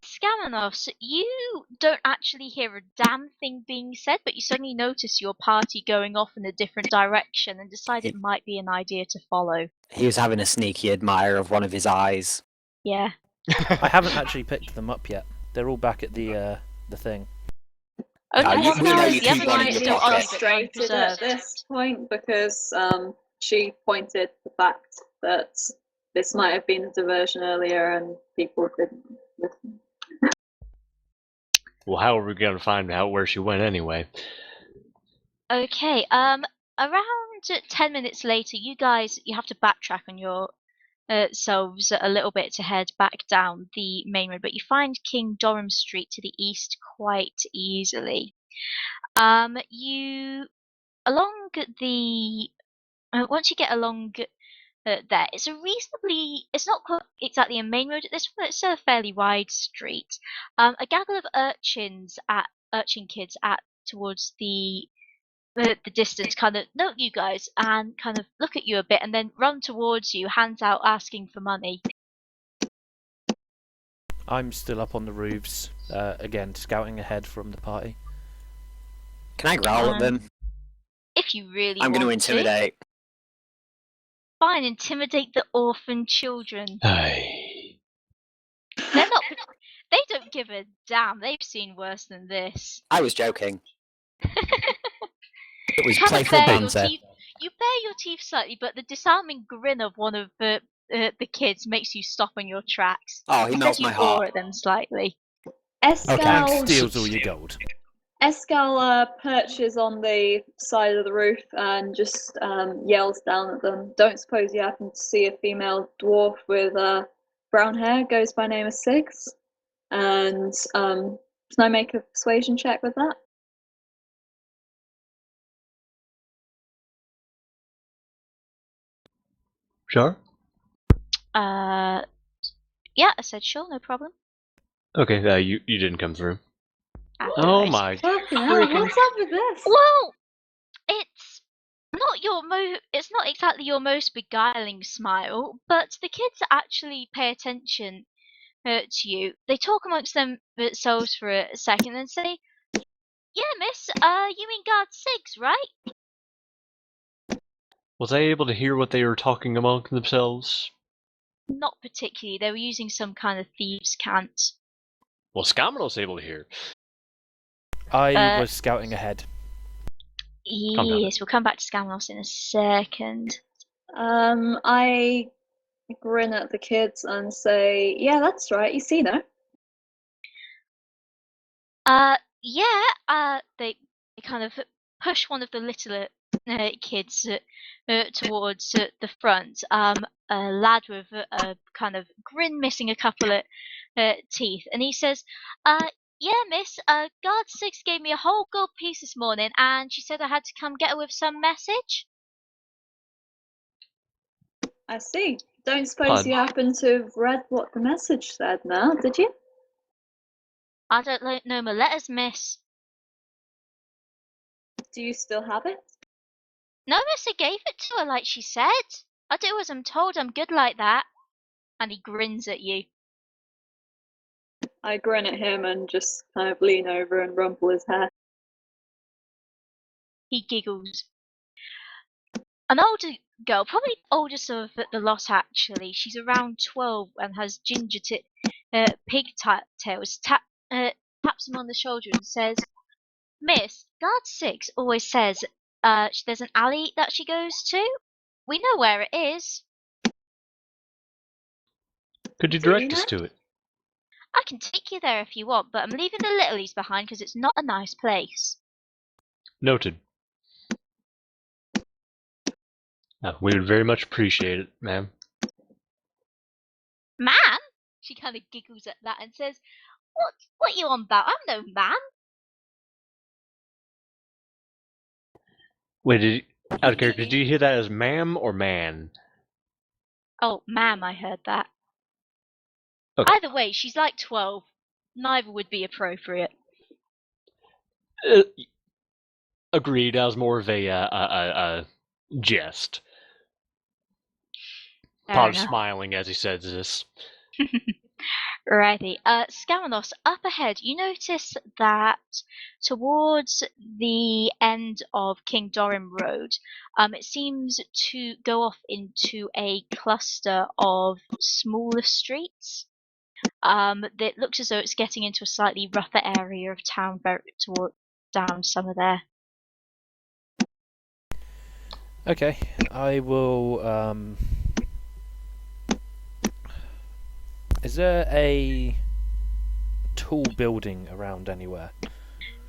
Scamanos, you don't actually hear a damn thing being said, but you suddenly notice your party going off in a different direction and decide it might be an idea to follow. He was having a sneaky admire of one of his eyes. Yeah. I haven't actually picked them up yet. They're all back at the thing. Okay, you- we know you the other keep one in one's your still pocket. on, but Frustrated at unpreserved. this point because she pointed the fact that this might have been a diversion earlier and people didn't listen. Well, how are we going to find out where she went anyway? Okay, around 10 minutes later, you have to backtrack on your selves a little bit to head back down the main road, but you find King Dorim Street to the east quite easily. You along the once you get along there, it's not quite exactly a main road at this point. It's a fairly wide street. A gaggle of urchin kids towards the distance kind of note you guys and kind of look at you a bit and then run towards you, hands out asking for money. I'm still up on the roofs, again, scouting ahead from the party. Can I growl at them? If you really I'm want going to intimidate. Fine, intimidate the orphan children. Hey. They're not. They don't give a damn. They've seen worse than this. I was joking. It was You kind of playful bare your banter. teeth. You bare your teeth slightly, but the disarming grin of one of the kids makes you stop in your tracks. Oh, he melts You my roar heart. at them slightly. And Escal, steals all your gold. Perches on the side of the roof and just yells down at them. Don't suppose you happen to see a female dwarf with brown hair, goes by name of Siggs? And can I make a persuasion check with that? Sure. Yeah, I said sure, no problem. Okay, you didn't come through. Oh my Fucking hell, freaking... what's up with this? Well, it's not exactly your most beguiling smile, but the kids actually pay attention to you. They talk amongst themselves for a second and say, "Yeah, miss, you mean Guard Siggs, right?" Was I able to hear what they were talking among themselves? Not particularly. They were using some kind of thieves' cant. Well, Scamino's able to hear. I was scouting ahead. Yes, we'll come back to Scamanos in a second. I grin at the kids and say, "Yeah, that's right. You see that?" They kind of push one of the littler kids towards the front. A lad with a kind of grin, missing a couple of teeth, and he says, "Yeah, miss. Guard Six gave me a whole gold piece this morning, and she said I had to come get her with some message." I see. Don't suppose you happen to have read what the message said now, did you? "I don't know my letters, miss." Do you still have it? No, miss, I gave it to her like she said. I do as I'm told, I'm good like that. And he grins at you. I grin at him and just kind of lean over and rumple his hair. He giggles. An older girl, probably the oldest of the lot actually. She's around 12 and has ginger pigtails. Taps him on the shoulder and says, Miss, Guard 6 always says there's an alley that she goes to. We know where it is. Could you Do you direct us know? to it? I can take you there if you want, but I'm leaving the littlies behind because it's not a nice place. Noted. We would very much appreciate it, ma'am. Man? She kind of giggles at that and says, What you on about? I'm no man. Wait, out of character, did you hear that as ma'am or man? Oh, ma'am, I heard that. Okay. Either way, she's like 12. Neither would be appropriate. Agreed. That was more of a jest. Fair Pod enough. smiling as he says this. Righty. Scamanos, up ahead, you notice that towards the end of King Dorim Road, it seems to go off into a cluster of smaller streets. That looks as though it's getting into a slightly rougher area of town, down summer there. Okay, I will. Is there a tall building around anywhere?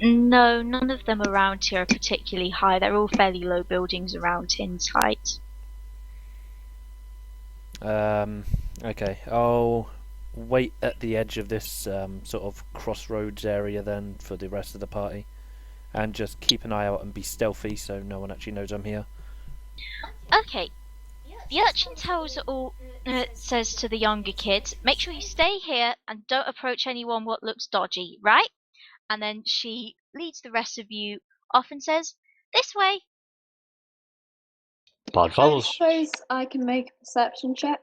No, none of them around here are particularly high. They're all fairly low buildings around Hin's height. Okay, I'll wait at the edge of this sort of crossroads area then for the rest of the party, and just keep an eye out and be stealthy so no one actually knows I'm here. Okay. The urchin says to the younger kids, make sure you stay here and don't approach anyone what looks dodgy, right? And then she leads the rest of you off and says, this way. Pod I follows. suppose I can make a perception check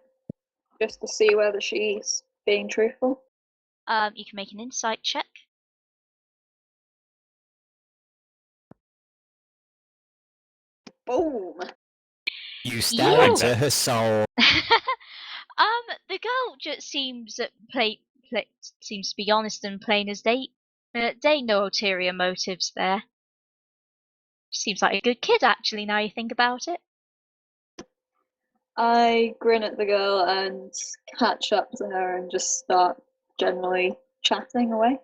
just to see whether she's being truthful. You can make an insight check. Boom! You stare You- into her soul. The girl just seems seems to be honest and plain as day. Day no ulterior motives there. Seems like a good kid, actually. Now you think about it. I grin at the girl and catch up to her and just start generally chatting away.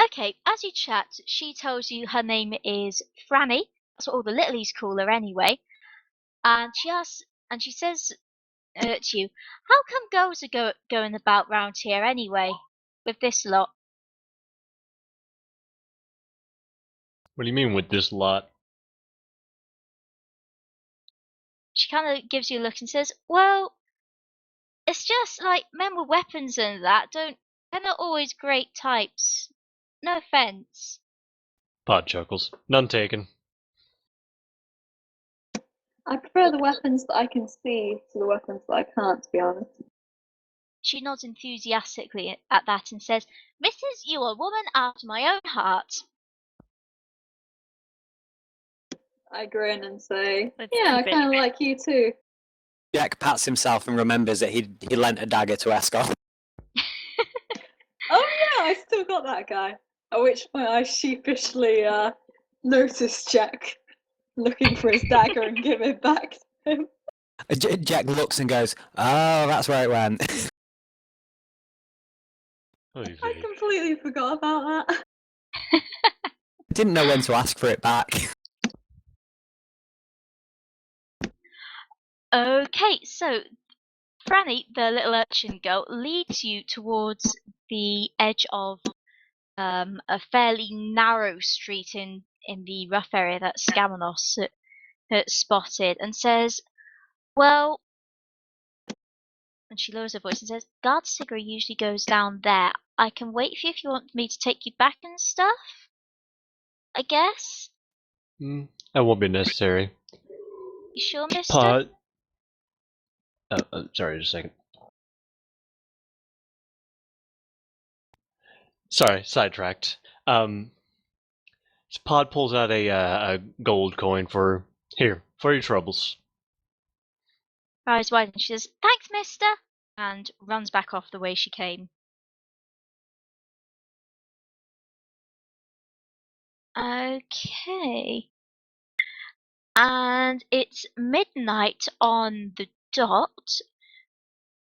Okay, as you chat, she tells you her name is Franny. That's what all the littlies call her anyway. And she says to you, how come girls are going about round here anyway, with this lot? What do you mean with this lot? She kind of gives you a look and says, well, it's just like men with weapons and that they're not always great types. No offense. Pod chuckles. None taken. I prefer the weapons that I can see to the weapons that I can't, to be honest. She nods enthusiastically at that and says, Mrs. You are a woman after my own heart. I grin and say, Let's yeah, I keep it. kind of like you too. Jack pats himself and remembers that he lent a dagger to Escott. Oh yeah, I still got that guy. At which point I sheepishly notice Jack looking for his dagger and give it back to him. Jack looks and goes, oh, that's where it went. Oy I vey. completely forgot about that. Didn't know when to ask for it back. Okay, so Franny, the little urchin girl, leads you towards the edge of a fairly narrow street in the rough area that Scamanos spotted and says, well, and she lowers her voice and says, Guard Sigra usually goes down there. I can wait for you if you want me to take you back and stuff. I guess. That won't be necessary. You sure, mister? Pod. Sorry, just a second. Sorry, sidetracked. Pod pulls out a gold coin for your troubles. Eyes wide and she says, "Thanks, mister," and runs back off the way she came. Okay. And it's midnight on the dot.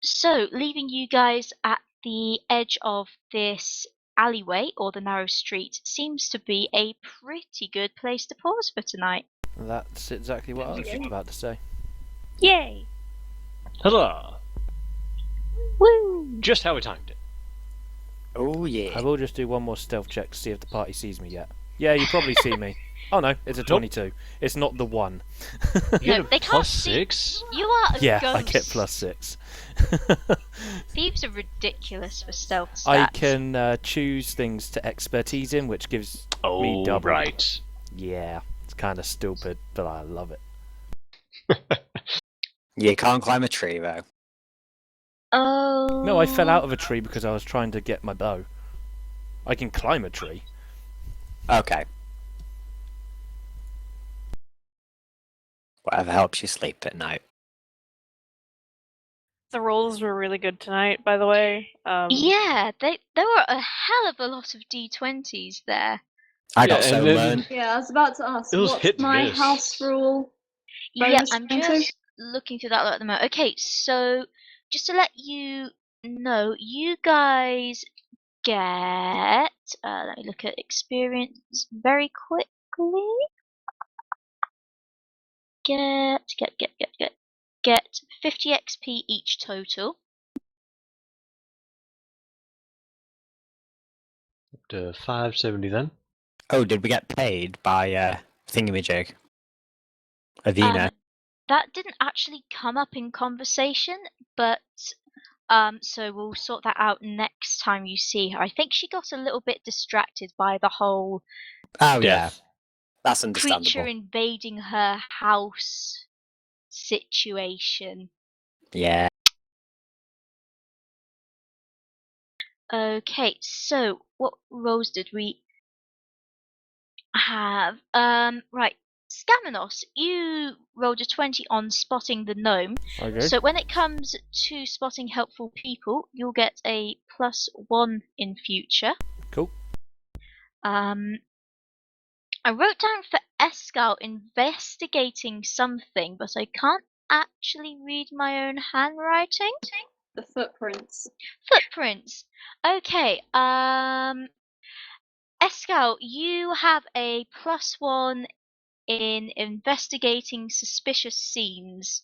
So, leaving you guys at the edge of this alleyway or the narrow street seems to be a pretty good place to pause for tonight. That's exactly what I was just about to say. Yay! Huzzah! Woo! Just how we timed it. Oh I yeah. will just do one more stealth check to see if the party sees me yet. Yeah, you probably see me. Oh no, it's a 22. It's not the 1. You get a they can't plus see- 6? You are a Yeah, ghost. I get plus 6. Thieves are ridiculous for stealth stats. I can choose things to expertise in, which gives me Oh, double. right. Yeah, it's kind of stupid, but I love it. You can't climb a tree though. Oh. No, I fell out of a tree because I was trying to get my bow. I can climb a tree. Okay. Whatever helps you sleep at night. The rolls were really good tonight, by the way. Yeah, there were a hell of a lot of D20s there. I got Yeah, so and then- learned. Yeah, I was about to ask, It was what's hit my miss. house rule? Yeah, Bonus I'm into? just looking through that at the moment. Okay, so just to let you know, you guys get. Let me look at experience very quickly. Get 50 XP each total. Up to 570 then. Oh, did we get paid by Thingamajig? Avina. That didn't actually come up in conversation, but so we'll sort that out next time you see her. I think she got a little bit distracted by the whole Oh yeah, Death. that's creature understandable. invading her house situation. Yeah. Okay, so what roles did we have? Right. Scamanos, you rolled a 20 on spotting the gnome. Okay. So when it comes to spotting helpful people, you'll get a +1 in future. Cool. I wrote down for Escal investigating something, but I can't actually read my own handwriting. The footprints. Footprints. Okay. Escal, you have a +1 in investigating suspicious scenes.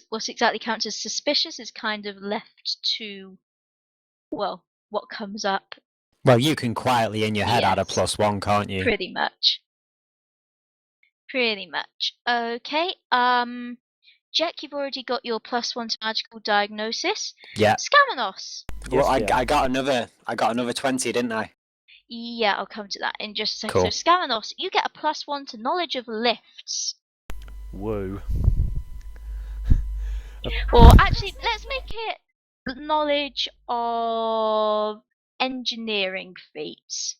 What exactly counts as suspicious is kind of left to, well, what comes up. Well, you can quietly in your head add a Yes. +1, can't you? Pretty much. Pretty much. Okay. Jack, you've already got your +1 to magical diagnosis. Yeah. Scamanos. Well, Yes, I got another 20, didn't I? Yeah, I'll come to that in just a second. Cool. So Scamanos, you get a +1 to knowledge of lifts. Whoa. Or actually, let's make it knowledge of engineering feats.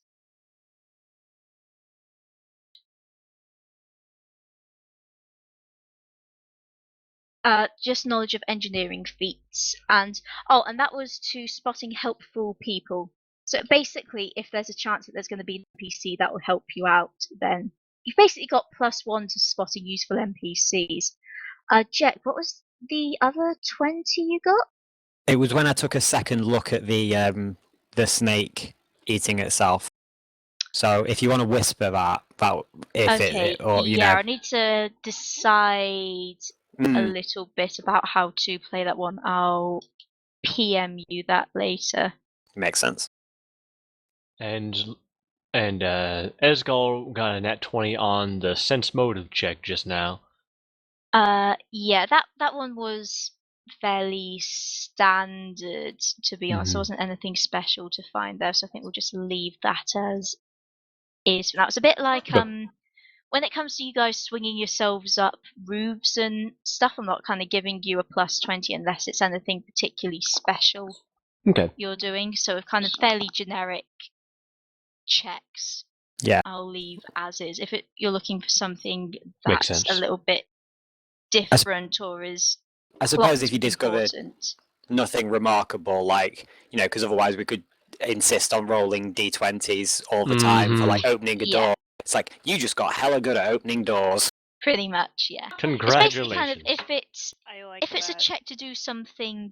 Just knowledge of engineering feats, and that was to spotting helpful people. So basically, if there's a chance that there's going to be an NPC that will help you out, then you've basically got +1 to spotting useful NPCs. Jack, what was the other 20 you got? It was when I took a second look at the snake eating itself. So if you want to whisper that if Okay, it or you yeah, know, I need to decide a mm, little bit about how to play that one. I'll PM you that later. makes sense. And Esgal got a nat 20 on the sense motive check just now. Yeah, that one was fairly standard, to be honest. There wasn't anything special to find there, so I think we'll just leave that as is. Now it's a bit like when it comes to you guys swinging yourselves up roofs and stuff. I'm not kind of giving you a +20 unless it's anything particularly special Okay. you're doing. So kind of fairly generic checks. Yeah. I'll leave as is. If you're looking for something Makes that's a sense. little bit different or is I suppose plot if you discovered important. nothing remarkable, like, you know, because otherwise we could insist on rolling d20s all the time for like opening a Yeah. door. It's like, you just got hella good at opening doors. Pretty much, yeah. It's basically Congratulations. kind of if it's a that. check to do something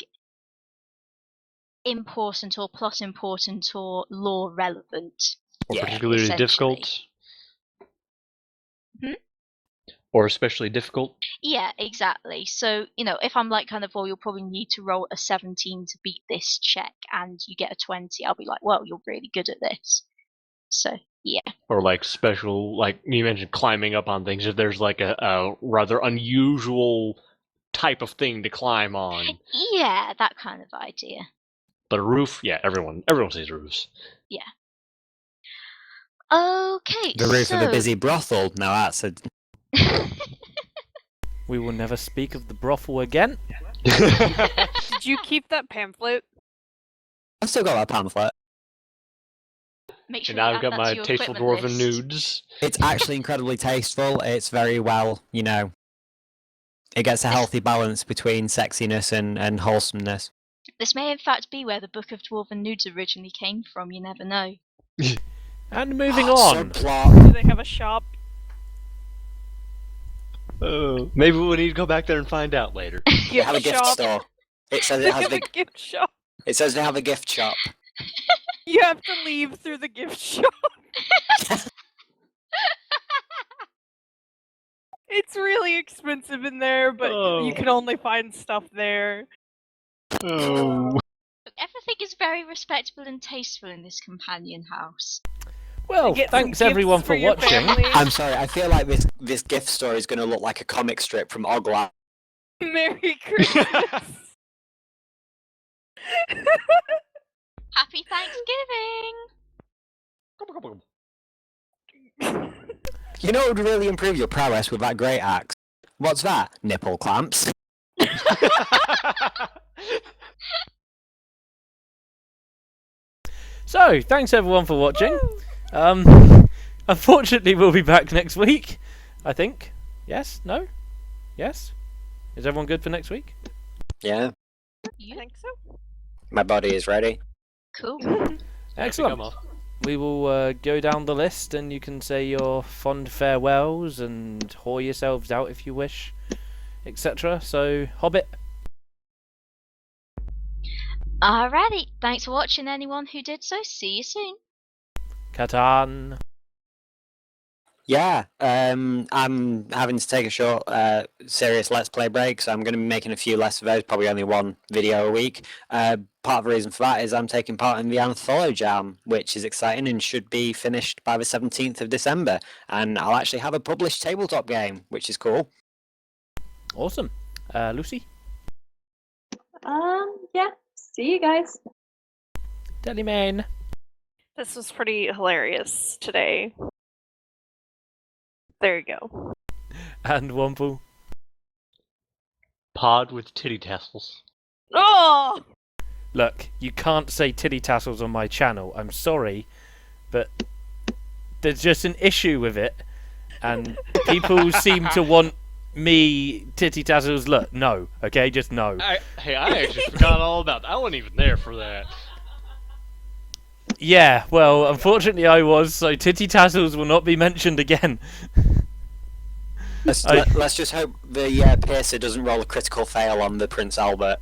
important or plot important or lore relevant. Or Yeah, particularly essentially. difficult. Hmm? Or especially difficult. Yeah, exactly. So, you know, if I'm like kind of, well, you'll probably need to roll a 17 to beat this check and you get a 20, I'll be like, well, you're really good at this. So, yeah. Or like special, like you mentioned climbing up on things. If there's like a rather unusual type of thing to climb on. Yeah, that kind of idea. But a roof, yeah, everyone sees roofs. Yeah. Okay, The roof so... of a busy brothel. Now that's a... We will never speak of the brothel again. Did you keep that pamphlet? I've still got that pamphlet. Make sure And now you I've add got that to my your tasteful equipment dwarven list. nudes. It's actually incredibly tasteful. It's very well, you know. It gets a healthy balance between sexiness and wholesomeness. This may in fact be where the Book of Dwarven Nudes originally came from, you never know. And moving Oh, on. subplot. Do they have a shop? Maybe we need to go back there and find out later. They have a gift shop. store. It says They it has have a the. gift shop. It says they have a gift shop. You have to leave through the gift shop. It's really expensive in there, but you can only find stuff there. Oh. Look, everything is very respectable and tasteful in this companion house. Well, Get some thanks gifts everyone for your watching. family. I'm sorry. I feel like this gift store is going to look like a comic strip from Ogla. Merry Christmas. Happy Thanksgiving! You know what would really improve your prowess with that great axe? What's that? Nipple clamps. So, thanks everyone for watching. Unfortunately, we'll be back next week. I think. Yes? No? Yes? Is everyone good for next week? Yeah, I think so. my body is ready. Cool. Excellent. We will go down the list and you can say your fond farewells and whore yourselves out if you wish, etc. So, Hobbit. Alrighty, thanks for watching anyone who did so. See you soon. Catan. Yeah, I'm having to take a short, serious Let's Play break, so I'm going to be making a few less of those, probably only one video a week. Part of the reason for that is I'm taking part in the Antholo Jam, which is exciting and should be finished by the 17th of December. And I'll actually have a published tabletop game, which is cool. Awesome. Lucy. Yeah. See you guys. Dellymain. This was pretty hilarious today. There you go. And Womple. Pod with titty tassels. Oh! Look, you can't say titty tassels on my channel. I'm sorry, but there's just an issue with it, and people seem to want me titty tassels. Look, no, okay, just no. I actually forgot all about that. I wasn't even there for that. Yeah, well, unfortunately I was, so titty tassels will not be mentioned again. Let's just hope the Piercer doesn't roll a critical fail on the Prince Albert.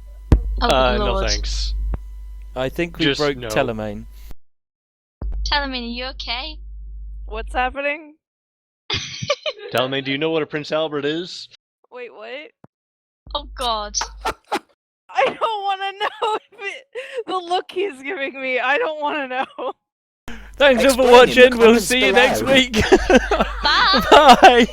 Oh, No Lord. thanks. I think we Just broke no. Telemain. Tell me, are you okay? What's happening? Tell me, do you know what a Prince Albert is? Wait, what? Oh God. I don't want to know the look he's giving me. I don't want to know. Thanks for Explain in the watching, we'll comments see you below. next week. Bye. Bye.